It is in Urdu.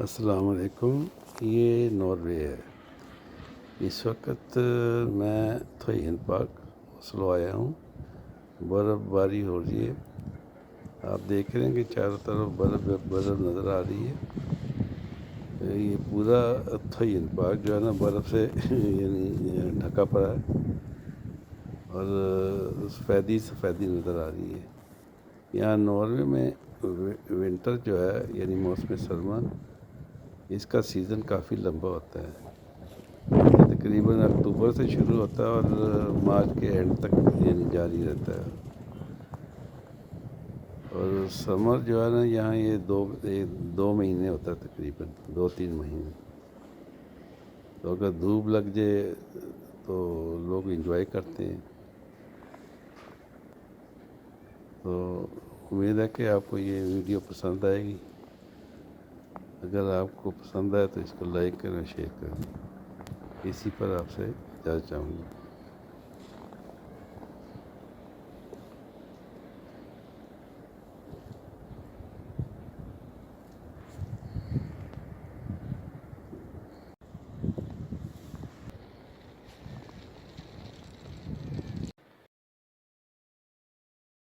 السلام علیکم. یہ ناروے ہے. اس وقت میں تھوئین پارک اسلو آیا ہوں. برف باری ہو رہی ہے. آپ دیکھ رہے ہیں کہ چاروں طرف برف نظر آ رہی ہے. یہ پورا تھوئین پارک جو ہے نا برف سے یعنی ڈھکا پڑا ہے اور سفیدی نظر آ رہی ہے. یہاں ناروے میں ونٹر جو ہے یعنی موسم سرما، اس کا سیزن کافی لمبا ہوتا ہے. یہ تقریباً اکتوبر سے شروع ہوتا ہے اور مارچ کے اینڈ تک یعنی جاری رہتا ہے. اور سمر جو ہے نا یہاں یہ دو مہینے ہوتا ہے، تقریباً 2-3 مہینے. تو اگر دھوپ لگ جائے تو لوگ انجوائے کرتے ہیں. تو امید ہے کہ آپ کو یہ ویڈیو پسند آئے گی. اگر آپ کو پسند آئے تو اس کو لائک کریں، شیئر کریں. اسی پر آپ سے اجازت چاہوں گا.